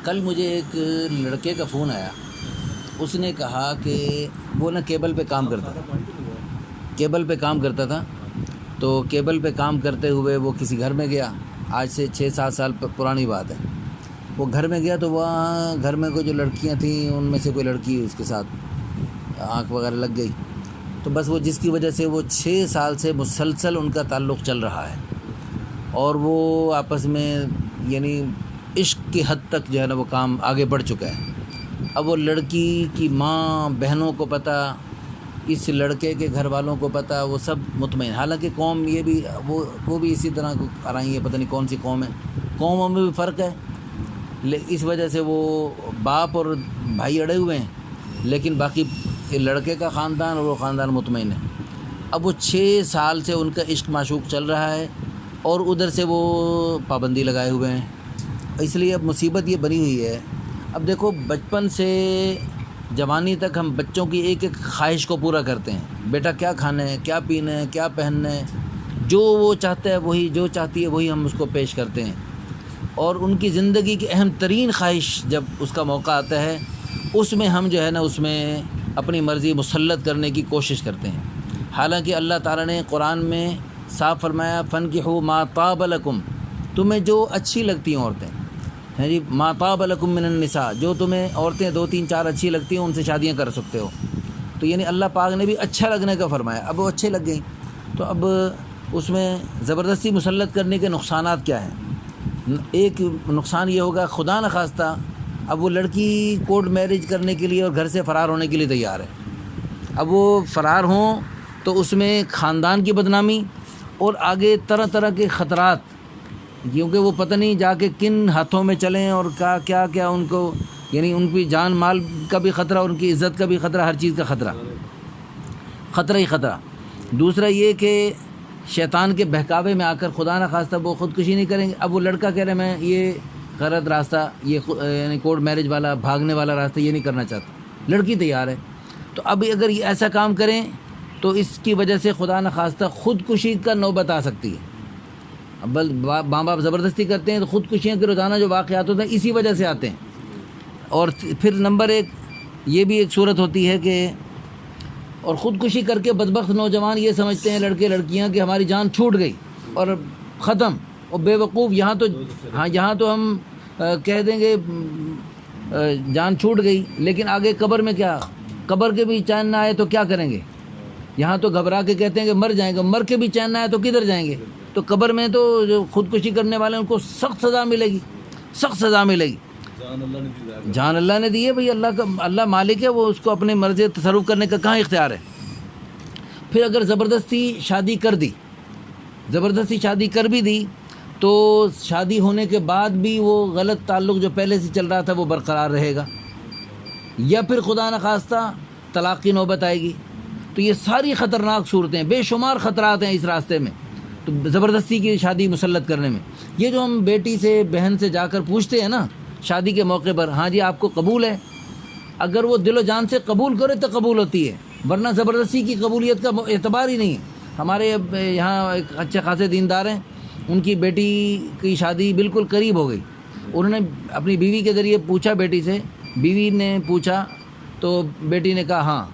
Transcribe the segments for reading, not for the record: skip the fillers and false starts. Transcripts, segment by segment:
کل مجھے ایک لڑکے کا فون آیا، اس نے کہا کہ وہ کیبل پہ کام کرتا تھا، تو کیبل پہ کام کرتے ہوئے وہ کسی گھر میں گیا، آج سے 6-7 سال پرانی بات ہے۔ وہ گھر میں گیا تو وہاں گھر میں کوئی جو لڑکیاں تھیں ان میں سے کوئی لڑکی اس کے ساتھ آنکھ وغیرہ لگ گئی، تو بس وہ جس کی وجہ سے وہ 6 سال سے مسلسل ان کا تعلق چل رہا ہے، اور وہ آپس میں یعنی عشق کی حد تک جو ہے نا وہ کام آگے بڑھ چکا ہے۔ اب وہ لڑکی کی ماں بہنوں کو پتہ، اس لڑکے کے گھر والوں کو پتہ، وہ سب مطمئن، حالانکہ قوم یہ بھی وہ بھی اسی طرح آ رہی ہے، پتہ نہیں کون سی قوم ہے، قوموں میں بھی فرق ہے، اس وجہ سے وہ باپ اور بھائی اڑے ہوئے ہیں، لیکن باقی لڑکے کا خاندان اور وہ خاندان مطمئن ہے۔ اب وہ 6 سال سے ان کا عشق معشوق چل رہا ہے، اور ادھر سے وہ پابندی لگائے ہوئے ہیں، اس لیے اب مصیبت یہ بنی ہوئی ہے۔ اب دیکھو، بچپن سے جوانی تک ہم بچوں کی ایک ایک خواہش کو پورا کرتے ہیں، بیٹا کیا کھانا ہے، کیا پینا ہے، کیا پہننا ہے، جو وہ چاہتا ہے وہی، جو چاہتی ہے وہی ہم اس کو پیش کرتے ہیں، اور ان کی زندگی کی اہم ترین خواہش جب اس کا موقع آتا ہے، اس میں ہم جو ہے نا اس میں اپنی مرضی مسلط کرنے کی کوشش کرتے ہیں۔ حالانکہ اللہ تعالیٰ نے قرآن میں صاف فرمایا، فَانْكِحُوا مَا طَابَ لَكُمْ، تمہیں جو اچھی لگتی ہیں عورتیں ہیں جی، مَا طَابَ لَكُمْ مِنَ النِّسَاء، جو تمہیں عورتیں 2-3-4 اچھی لگتی ہیں ان سے شادیاں کر سکتے ہو۔ تو یعنی اللہ پاک نے بھی اچھا لگنے کا فرمایا، اب وہ اچھے لگ گئیں، تو اب اس میں زبردستی مسلط کرنے کے نقصانات کیا ہیں؟ ایک نقصان یہ ہوگا، خدا نخواستہ اب وہ لڑکی کورٹ میرج کرنے کے لیے اور گھر سے فرار ہونے کے لیے تیار ہے۔ اب وہ فرار ہوں تو اس میں خاندان کی بدنامی اور آگے طرح طرح کے خطرات، کیونکہ وہ پتہ نہیں جا کے کن ہاتھوں میں چلیں، اور کیا ان کو یعنی ان کی جان مال کا بھی خطرہ، ان کی عزت کا بھی خطرہ، ہر چیز کا خطرہ ہی خطرہ۔ دوسرا یہ کہ شیطان کے بہکاوے میں آ کر خدا نخواستہ وہ خودکشی نہیں کریں گے۔ اب وہ لڑکا کہہ رہے میں یہ غلط راستہ، یہ یعنی کورٹ میرج والا بھاگنے والا راستہ یہ نہیں کرنا چاہتا، لڑکی تیار ہے، تو اب اگر یہ ایسا کام کریں تو اس کی وجہ سے خدا نخواستہ خودکشی کا نوبت آ سکتی ہے۔ اب ماں باپ زبردستی کرتے ہیں تو خودکشیاں کے روزانہ جو واقعات ہوتے ہیں اسی وجہ سے آتے ہیں۔ اور پھر نمبر 1 یہ بھی ایک صورت ہوتی ہے کہ اور خودکشی کر کے بدبخت نوجوان یہ سمجھتے ہیں لڑکے لڑکیاں کہ ہماری جان چھوٹ گئی اور ختم، اور بے وقوف یہاں تو ہم کہہ دیں گے جان چھوٹ گئی، لیکن آگے قبر میں کیا، قبر کے بھی چین نہ آئے تو کیا کریں گے؟ یہاں تو گھبرا کے کہتے ہیں کہ مر جائیں گے، مر کے بھی چین نہ آئے تو کدھر جائیں گے؟ تو قبر میں تو جو خودکشی کرنے والے ہیں ان کو سخت سزا ملے گی، سخت سزا ملے گی۔ جان اللہ نے دی ہے بھئی، اللہ مالک ہے، وہ اس کو اپنے مرضی تصرف کرنے کا کہاں اختیار ہے۔ پھر اگر زبردستی شادی کر بھی دی تو شادی ہونے کے بعد بھی وہ غلط تعلق جو پہلے سے چل رہا تھا وہ برقرار رہے گا، یا پھر خدا نخواستہ طلاق کی نوبت آئے گی۔ تو یہ ساری خطرناک صورتیں، بے شمار خطرات ہیں اس راستے میں، تو زبردستی کی شادی مسلط کرنے میں۔ یہ جو ہم بیٹی سے بہن سے جا کر پوچھتے ہیں نا شادی کے موقع پر، ہاں جی آپ کو قبول ہے، اگر وہ دل و جان سے قبول کرے تو قبول ہوتی ہے، ورنہ زبردستی کی قبولیت کا اعتبار ہی نہیں ہے۔ ہمارے یہاں ایک اچھے خاصے دیندار ہیں، ان کی بیٹی کی شادی بالکل قریب ہو گئی، انہوں نے اپنی بیوی کے ذریعے پوچھا بیٹی سے، بیوی نے پوچھا تو بیٹی نے کہا ہاں،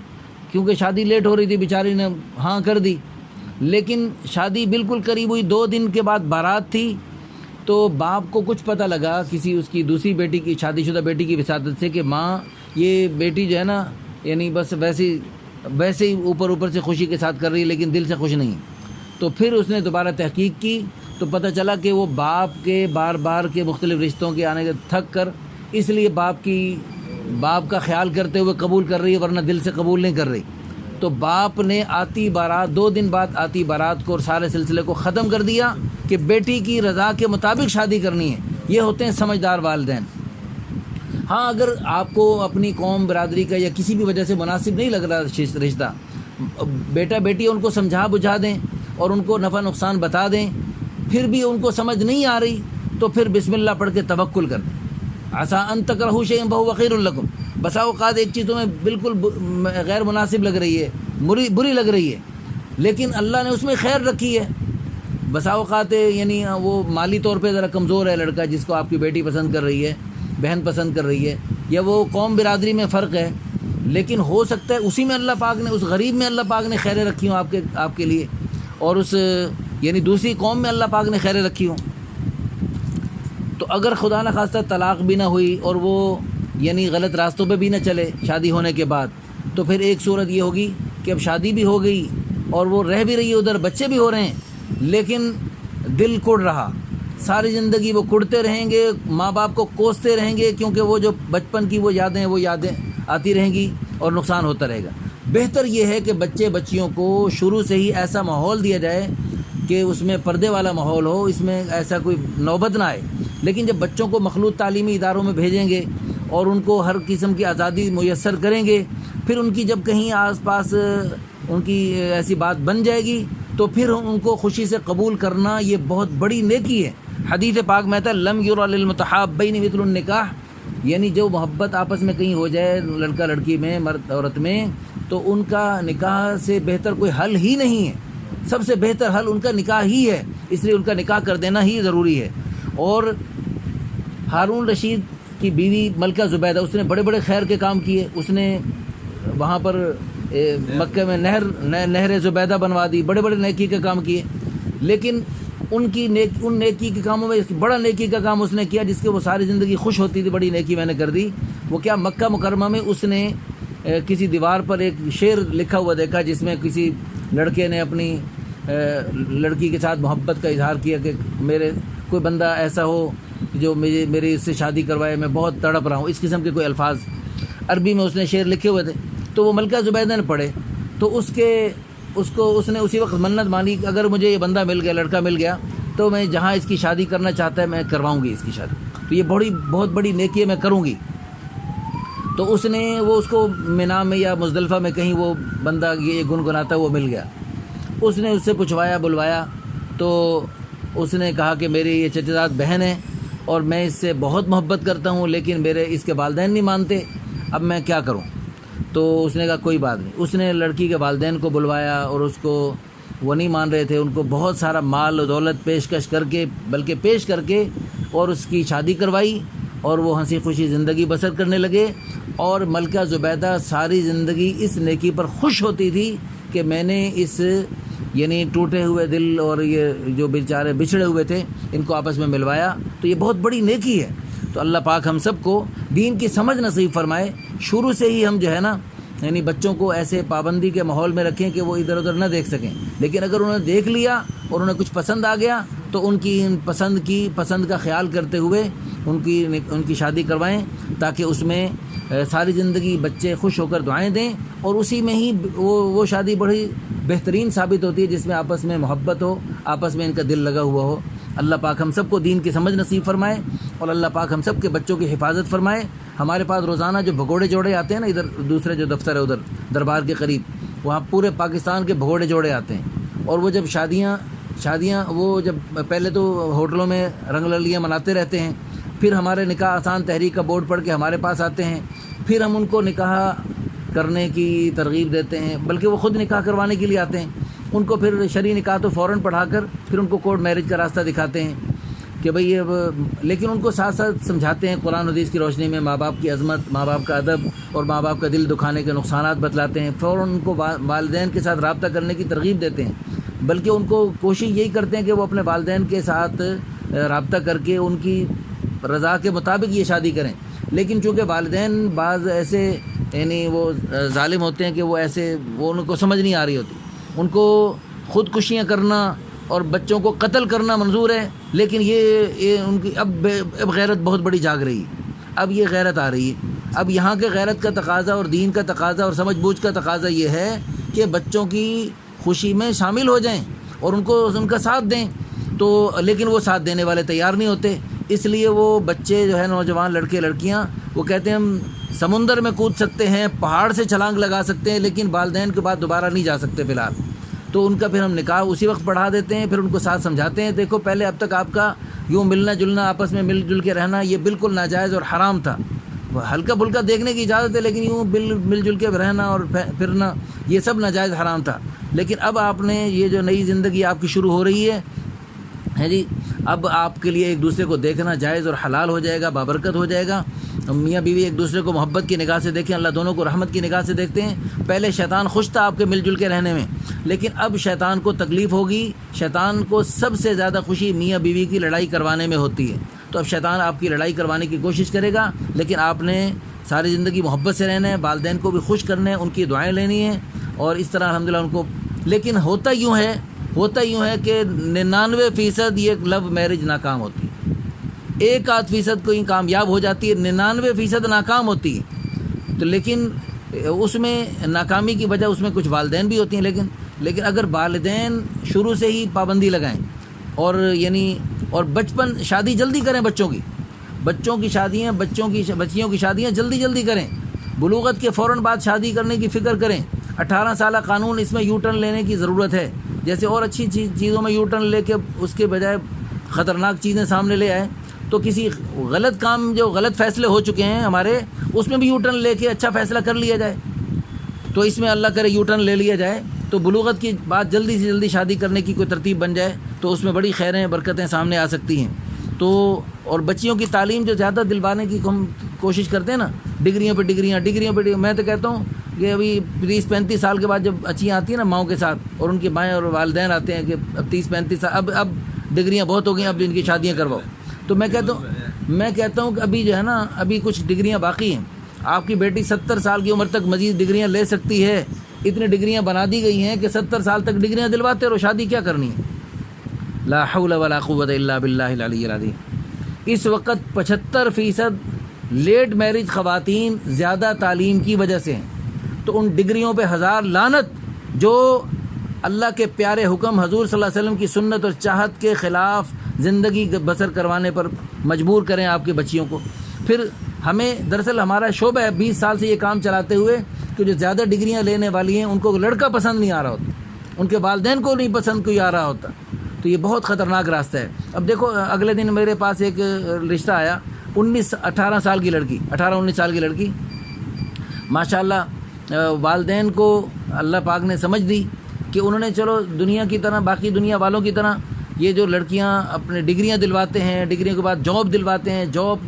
کیونکہ شادی لیٹ ہو رہی تھی، بیچاری نے ہاں کر دی، لیکن شادی بالکل قریب ہوئی، 2 دن کے بعد بارات تھی، تو باپ کو کچھ پتہ لگا کسی اس کی دوسری بیٹی کی، شادی شدہ بیٹی کی وساطت سے، کہ ماں یہ بیٹی جو ہے نا یعنی بس ویسے ہی اوپر سے خوشی کے ساتھ کر رہی ہے لیکن دل سے خوش نہیں۔ تو پھر اس نے دوبارہ تحقیق کی تو پتہ چلا کہ وہ باپ کے بار کے مختلف رشتوں کے آنے کے تھک کر اس لیے باپ کا خیال کرتے ہوئے قبول کر رہی ہے، ورنہ دل سے قبول نہیں کر رہی۔ تو باپ نے آتی بارات 2 دن بعد آتی بارات کو اور سارے سلسلے کو ختم کر دیا کہ بیٹی کی رضا کے مطابق شادی کرنی ہے۔ یہ ہوتے ہیں سمجھدار والدین۔ ہاں اگر آپ کو اپنی قوم برادری کا یا کسی بھی وجہ سے مناسب نہیں لگ رہا رشتہ، بیٹا بیٹی ان کو سمجھا بجھا دیں اور ان کو نفع نقصان بتا دیں، پھر بھی ان کو سمجھ نہیں آ رہی تو پھر بسم اللہ پڑھ کے توکل کر دیں۔ عسیٰ ان تکرہوا شیئا وہو خیر لکم، بسا اوقات ایک چیز تمہیں بالکل غیر مناسب لگ رہی ہے، بری لگ رہی ہے، لیکن اللہ نے اس میں خیر رکھی ہے۔ بسا اوقات یعنی وہ مالی طور پہ ذرا کمزور ہے لڑکا جس کو آپ کی بیٹی پسند کر رہی ہے، بہن پسند کر رہی ہے، یا وہ قوم برادری میں فرق ہے، لیکن ہو سکتا ہے اسی میں اللہ پاک نے، اس غریب میں اللہ پاک نے خیریں رکھی ہوں آپ کے لیے، اور اس یعنی دوسری قوم میں اللہ پاک نے خیریں رکھی ہوں۔ تو اگر خدا نہ خواستہ طلاق بھی نہ ہوئی اور وہ یعنی غلط راستوں پہ بھی نہ چلے شادی ہونے کے بعد، تو پھر ایک صورت یہ ہوگی کہ اب شادی بھی ہو گئی اور وہ رہ بھی رہی ہے ادھر، بچے بھی ہو رہے ہیں، لیکن دل کڑ رہا، ساری زندگی وہ کڑتے رہیں گے، ماں باپ کو کوستے رہیں گے، کیونکہ وہ جو بچپن کی وہ یادیں آتی رہیں گی اور نقصان ہوتا رہے گا۔ بہتر یہ ہے کہ بچیوں کو شروع سے ہی ایسا ماحول دیا جائے کہ اس میں پردے والا ماحول ہو، اس میں ایسا کوئی نوبت نہ آئے۔ لیکن جب بچوں کو مخلوط تعلیمی اداروں میں بھیجیں گے اور ان کو ہر قسم کی آزادی میسر کریں گے، پھر ان کی جب کہیں آس پاس ان کی ایسی بات بن جائے گی تو پھر ان کو خوشی سے قبول کرنا یہ بہت بڑی نیکی ہے۔ حدیث پاک میں ہے لم یرى للمتحابین مثل النکاح، یعنی جو محبت آپس میں کہیں ہو جائے لڑکا لڑکی میں، مرد عورت میں، تو ان کا نکاح سے بہتر کوئی حل ہی نہیں ہے، سب سے بہتر حل ان کا نکاح ہی ہے، اس لیے ان کا نکاح کر دینا ہی ضروری ہے۔ اور ہارون رشید کی بیوی ملکہ زبیدہ، اس نے بڑے بڑے خیر کے کام کیے، اس نے وہاں پر مکہ میں نہر زبیدہ بنوا دی، بڑے بڑے نیکی کے کام کیے، لیکن ان نیکی کے کاموں میں بڑا نیکی کا کام اس نے کیا جس کے وہ ساری زندگی خوش ہوتی تھی، بڑی نیکی میں نے کر دی۔ وہ کیا، مکہ مکرمہ میں اس نے کسی دیوار پر ایک شعر لکھا ہوا دیکھا جس میں کسی لڑکے نے اپنی لڑکی کے ساتھ محبت کا اظہار کیا کہ میرے کوئی بندہ ایسا ہو جو میری اس سے شادی کروائے، میں بہت تڑپ رہا ہوں، اس قسم کے کوئی الفاظ عربی میں اس نے شعر لکھے ہوئے تھے۔ تو وہ ملکہ زبیدہ نے پڑھے تو اس نے اسی وقت منت مانی کہ اگر مجھے یہ بندہ مل گیا، لڑکا مل گیا، تو میں جہاں اس کی شادی کرنا چاہتا ہے میں کرواؤں گی اس کی شادی، تو یہ بہت بڑی نیکی ہے، میں کروں گی۔ تو اس کو مینا میں یا مزدلفہ میں کہیں وہ بندہ یہ گنگناتا وہ مل گیا، اس نے اس سے پوچھوایا بلوایا، تو اس نے کہا کہ میری یہ چچا زاد بہن ہے اور میں اس سے بہت محبت کرتا ہوں، لیکن اس کے والدین نہیں مانتے، اب میں کیا کروں؟ تو اس نے کہا کوئی بات نہیں۔ اس نے لڑکی کے والدین کو بلوایا اور وہ نہیں مان رہے تھے، ان کو بہت سارا مال و دولت پیش کر کے اور اس کی شادی کروائی، اور وہ ہنسی خوشی زندگی بسر کرنے لگے۔ اور ملکہ زبیدہ ساری زندگی اس نیکی پر خوش ہوتی تھی کہ میں نے اس یعنی ٹوٹے ہوئے دل اور یہ جو بیچارے بچھڑے ہوئے تھے ان کو آپس میں ملوایا، تو یہ بہت بڑی نیکی ہے۔ تو اللہ پاک ہم سب کو دین کی سمجھ نصیب فرمائے، شروع سے ہی ہم جو ہے نا یعنی بچوں کو ایسے پابندی کے ماحول میں رکھیں کہ وہ ادھر ادھر نہ دیکھ سکیں، لیکن اگر انہوں نے دیکھ لیا اور انہیں کچھ پسند آ گیا تو ان کی پسند کا خیال کرتے ہوئے ان کی شادی کروائیں، تاکہ اس میں ساری زندگی بچے خوش ہو کر دعائیں دیں، اور اسی میں ہی وہ شادی بڑی بہترین ثابت ہوتی ہے جس میں آپس میں محبت ہو، آپس میں ان کا دل لگا ہوا ہو۔ اللہ پاک ہم سب کو دین کی سمجھ نصیب فرمائے، اور اللہ پاک ہم سب کے بچوں کی حفاظت فرمائے۔ ہمارے پاس روزانہ جو بھگوڑے جوڑے آتے ہیں نا، ادھر دوسرے جو دفتر ہے ادھر دربار کے قریب، وہاں پورے پاکستان کے بھگوڑے جوڑے آتے ہیں، اور وہ جب شادیاں وہ جب پہلے تو ہوٹلوں میں رنگ للیاں مناتے رہتے ہیں، پھر ہمارے نکاح آسان تحریک کا بورڈ پڑھ کے ہمارے پاس آتے ہیں، پھر ہم ان کو نکاح کرنے کی ترغیب دیتے ہیں، بلکہ وہ خود نکاح کروانے کے لیے آتے ہیں، ان کو پھر شرعی نکاح تو فوراً پڑھا کر پھر ان کو کورٹ میرج کا راستہ دکھاتے ہیں کہ بھئی لیکن ان کو ساتھ ساتھ سمجھاتے ہیں قرآن حدیث کی روشنی میں ماں باپ کی عظمت، ماں باپ کا ادب اور ماں باپ کا دل دکھانے کے نقصانات بتلاتے ہیں، فوراً ان کو والدین کے ساتھ رابطہ کرنے کی ترغیب دیتے ہیں، بلکہ ان کو کوشش یہی کرتے ہیں کہ وہ اپنے والدین کے ساتھ رابطہ کر کے ان کی رضا کے مطابق یہ شادی کریں۔ لیکن چونکہ والدین بعض ایسے یعنی وہ ظالم ہوتے ہیں کہ وہ ان کو سمجھ نہیں آ رہی ہوتی، ان کو خودکشیاں کرنا اور بچوں کو قتل کرنا منظور ہے، لیکن یہ ان کی اب غیرت بہت بڑی جاگ رہی ہے، اب یہ غیرت آ رہی ہے۔ اب یہاں کے غیرت کا تقاضا اور دین کا تقاضا اور سمجھ بوجھ کا تقاضا یہ ہے کہ بچوں کی خوشی میں شامل ہو جائیں اور ان کا ساتھ دیں، تو لیکن وہ ساتھ دینے والے تیار نہیں ہوتے، اس لیے وہ بچے جو ہے نوجوان لڑکے لڑکیاں وہ کہتے ہیں ہم سمندر میں کود سکتے ہیں، پہاڑ سے چھلانگ لگا سکتے ہیں، لیکن والدین کے بعد دوبارہ نہیں جا سکتے فی الحال، تو ان کا پھر ہم نکاح اسی وقت پڑھا دیتے ہیں، پھر ان کو ساتھ سمجھاتے ہیں دیکھو پہلے اب تک آپ کا یوں ملنا جلنا آپس میں مل جل کے رہنا یہ بالکل ناجائز اور حرام تھا، ہلکا پھلکا دیکھنے کی اجازت ہے لیکن یوں مل جل کے رہنا اور پھرنا یہ سب ناجائز حرام تھا، لیکن اب آپ نے یہ جو نئی زندگی آپ کی شروع ہو رہی ہے ہے جی، اب آپ کے لیے ایک دوسرے کو دیکھنا جائز اور حلال ہو جائے گا، بابرکت ہو جائے گا۔ میاں بیوی ایک دوسرے کو محبت کی نگاہ سے دیکھیں، اللہ دونوں کو رحمت کی نگاہ سے دیکھتے ہیں۔ پہلے شیطان خوش تھا آپ کے مل جل کے رہنے میں، لیکن اب شیطان کو تکلیف ہوگی۔ شیطان کو سب سے زیادہ خوشی میاں بیوی کی لڑائی کروانے میں ہوتی ہے، تو اب شیطان آپ کی لڑائی کروانے کی کوشش کرے گا، لیکن آپ نے ساری زندگی محبت سے رہنا ہے، والدین کو بھی خوش کرنا ہے، ان کی دعائیں لینی ہیں، اور اس طرح الحمدللہ ان کو۔ لیکن ہوتا یوں ہے کہ 99% یہ لو میرج ناکام ہوتی ہے، 1-8% کوئی کامیاب ہو جاتی ہے، 99% ناکام ہوتی ہے۔ تو لیکن اس میں ناکامی کی وجہ اس میں کچھ والدین بھی ہوتی ہیں، لیکن اگر والدین شروع سے ہی پابندی لگائیں اور بچپن شادی جلدی کریں، بچوں کی شادیاں بچیوں کی شادیاں جلدی کریں، بلوغت کے فوراً بعد شادی کرنے کی فکر کریں۔ 18 سالہ قانون اس میں یو ٹرن لینے کی ضرورت ہے، جیسے اور اچھی چیزوں میں یو ٹرن لے کے اس کے بجائے خطرناک چیزیں سامنے لے آئے، تو کسی غلط کام جو غلط فیصلے ہو چکے ہیں ہمارے، اس میں بھی یو ٹرن لے کے اچھا فیصلہ کر لیا جائے۔ تو اس میں اللہ کرے یو ٹرن لے لیا جائے، تو بلوغت کی بات جلدی سے جلدی شادی کرنے کی کوئی ترتیب بن جائے، تو اس میں بڑی خیریں برکتیں سامنے آ سکتی ہیں۔ تو اور بچیوں کی تعلیم جو زیادہ دلوانے کی ہم کوشش کرتے ہیں نا، ڈگریوں پہ ڈگریاں، میں تو کہتا ہوں کہ ابھی 30-35 سال کے بعد جب بچیاں آتی ہیں نا ماؤں کے ساتھ، اور ان کے بائیں اور والدین آتے ہیں کہ اب 30-35 سال اب ڈگریاں بہت ہو گئی، اب ان کی شادیاں کرواؤ، تو میں کہتا ہوں کہ ابھی جو ہے نا، ابھی کچھ ڈگریاں باقی ہیں۔ آپ کی بیٹی 70 سال کی عمر تک مزید ڈگریاں لے سکتی ہے، اتنی ڈگریاں بنا دی گئی ہیں کہ 70 سال تک ڈگریاں دلواتے رہو، شادی کیا کرنی ہے؟ لا حول ولا قوت الا باللہ العلی العظیم۔ اس وقت 75% لیٹ میرج خواتین زیادہ تعلیم کی وجہ سے ہیں، تو ان ڈگریوں پہ 1000 لعنت جو اللہ کے پیارے حکم حضور صلی اللہ علیہ وسلم کی سنت اور چاہت کے خلاف زندگی بسر کروانے پر مجبور کریں آپ کی بچیوں کو۔ پھر ہمیں دراصل ہمارا شعبہ ہے 20 سال سے یہ کام چلاتے ہوئے کہ جو زیادہ ڈگریاں لینے والی ہیں ان کو لڑکا پسند نہیں آ رہا ہوتا، ان کے والدین کو نہیں پسند کوئی آ رہا ہوتا، تو یہ بہت خطرناک راستہ ہے۔ اب دیکھو اگلے دن میرے پاس ایک رشتہ آیا، 18 سال کی لڑکی، 18-19 سال کی لڑکی، ماشاءاللہ والدین کو اللہ پاک نے سمجھ دی کہ انہوں نے چلو دنیا کی طرح، باقی دنیا والوں کی طرح یہ جو لڑکیاں اپنے ڈگریاں دلواتے ہیں، ڈگریوں کے بعد جاب دلواتے ہیں، جاب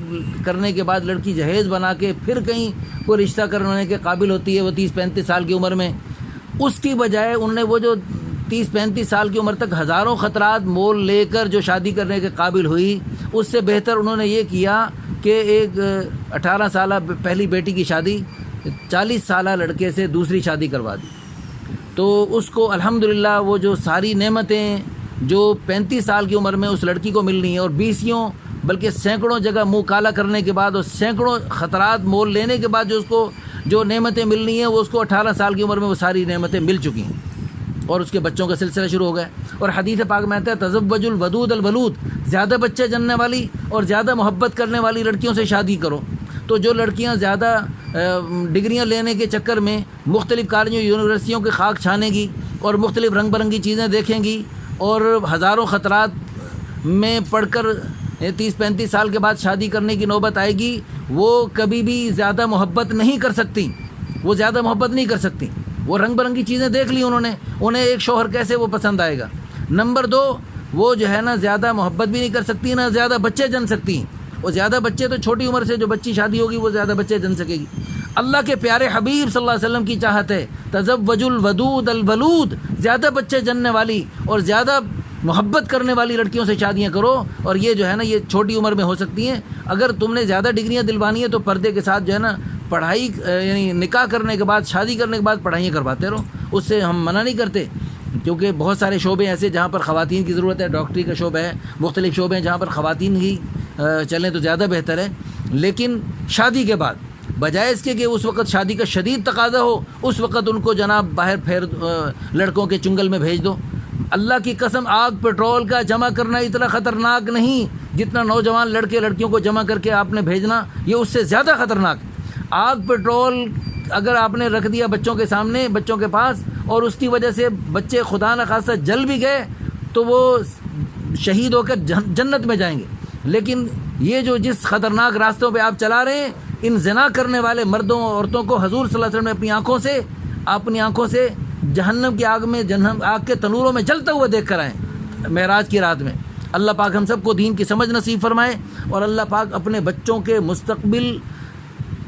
کرنے کے بعد لڑکی جہیز بنا کے پھر کہیں کوئی رشتہ کرنے کے قابل ہوتی ہے وہ 30-35 سال کی عمر میں، اس کی بجائے انہوں نے وہ جو 30-35 سال کی عمر تک ہزاروں خطرات مول لے کر جو شادی کرنے کے قابل ہوئی، اس سے بہتر انہوں نے یہ کیا کہ ایک 18 سالہ پہلی بیٹی کی شادی 40 سالہ لڑکے سے دوسری شادی کروا دی، تو اس کو الحمدللہ وہ جو ساری نعمتیں جو 35 سال کی عمر میں اس لڑکی کو ملنی ہیں، اور 20 بلکہ سینکڑوں جگہ منہ کالا کرنے کے بعد اور سینکڑوں خطرات مول لینے کے بعد جو اس کو جو نعمتیں ملنی ہیں، وہ اس کو 18 سال کی عمر میں وہ ساری نعمتیں مل چکی ہیں، اور اس کے بچوں کا سلسلہ شروع ہو گیا۔ اور حدیث پاک میں آتا ہے تزوج الودود الولود، زیادہ بچے جننے والی اور زیادہ محبت کرنے والی لڑکیوں سے شادی کرو۔ تو جو لڑکیاں زیادہ ڈگریاں لینے کے چکر میں مختلف کالجوں یونیورسٹیوں کے خاک چھانے گی اور مختلف رنگ برنگی چیزیں دیکھیں گی اور ہزاروں خطرات میں پڑھ کر 30-35 سال کے بعد شادی کرنے کی نوبت آئے گی، وہ کبھی بھی زیادہ محبت نہیں کر سکتی، وہ رنگ برنگی چیزیں دیکھ لی انہیں ایک شوہر کیسے وہ پسند آئے گا۔ نمبر 2، وہ جو ہے نا زیادہ محبت بھی نہیں کر سکتی، نہ زیادہ بچے جن سکتی ہیں، اور زیادہ بچے تو چھوٹی عمر سے جو بچی شادی ہوگی وہ زیادہ بچے جن سکے گی۔ اللہ کے پیارے حبیب صلی اللہ علیہ وسلم کی چاہت ہے تزوج الودود الولود، زیادہ بچے جننے والی اور زیادہ محبت کرنے والی لڑکیوں سے شادیاں کرو، اور یہ جو ہے نا یہ چھوٹی عمر میں ہو سکتی ہیں۔ اگر تم نے زیادہ ڈگریاں دلوانی ہے تو پردے کے ساتھ جو ہے نا پڑھائی، یعنی نکاح کرنے کے بعد، شادی کرنے کے بعد پڑھائیاں کرواتے رہو، اس سے ہم منع نہیں کرتے، کیونکہ بہت سارے شعبے ایسے جہاں پر خواتین کی ضرورت ہے، ڈاکٹری کا شعبہ ہے، مختلف شعبے ہیں جہاں پر خواتین ہی چلیں تو زیادہ بہتر ہے۔ لیکن شادی کے بعد بجائے اس کے کہ اس وقت شادی کا شدید تقاضا ہو، اس وقت ان کو جناب باہر پھیر لڑکوں کے چنگل میں بھیج دو۔ اللہ کی قسم، آگ پٹرول کا جمع کرنا اتنا خطرناک نہیں جتنا نوجوان لڑکے لڑکیوں کو جمع کر کے آپ نے بھیجنا، یہ اس سے زیادہ خطرناک۔ آگ پٹرول اگر آپ نے رکھ دیا بچوں کے سامنے، بچوں کے پاس، اور اس کی وجہ سے بچے خدا نخواستہ جل بھی گئے تو وہ شہید ہو کر جنت میں جائیں گے۔ لیکن یہ جو جس خطرناک راستوں پہ آپ چلا رہے ہیں، ان زنا کرنے والے مردوں اور عورتوں کو حضور صلی اللہ علیہ وسلم نے اپنی آنکھوں سے جہنم کی آگ میں، جہنم آگ کے تنوروں میں جلتے ہوئے دیکھ کر آئے معراج کی رات میں۔ اللہ پاک ہم سب کو دین کی سمجھ نصیب فرمائے، اور اللہ پاک اپنے بچوں کے مستقبل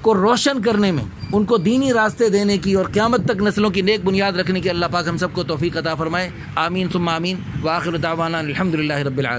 کو روشن کرنے میں ان کو دینی راستے دینے کی اور قیامت تک نسلوں کی نیک بنیاد رکھنے کی اللہ پاک ہم سب کو توفیق عطا فرمائے۔ آمین ثم آمین۔ وآخر دعوانا الحمدللہ رب العالمین۔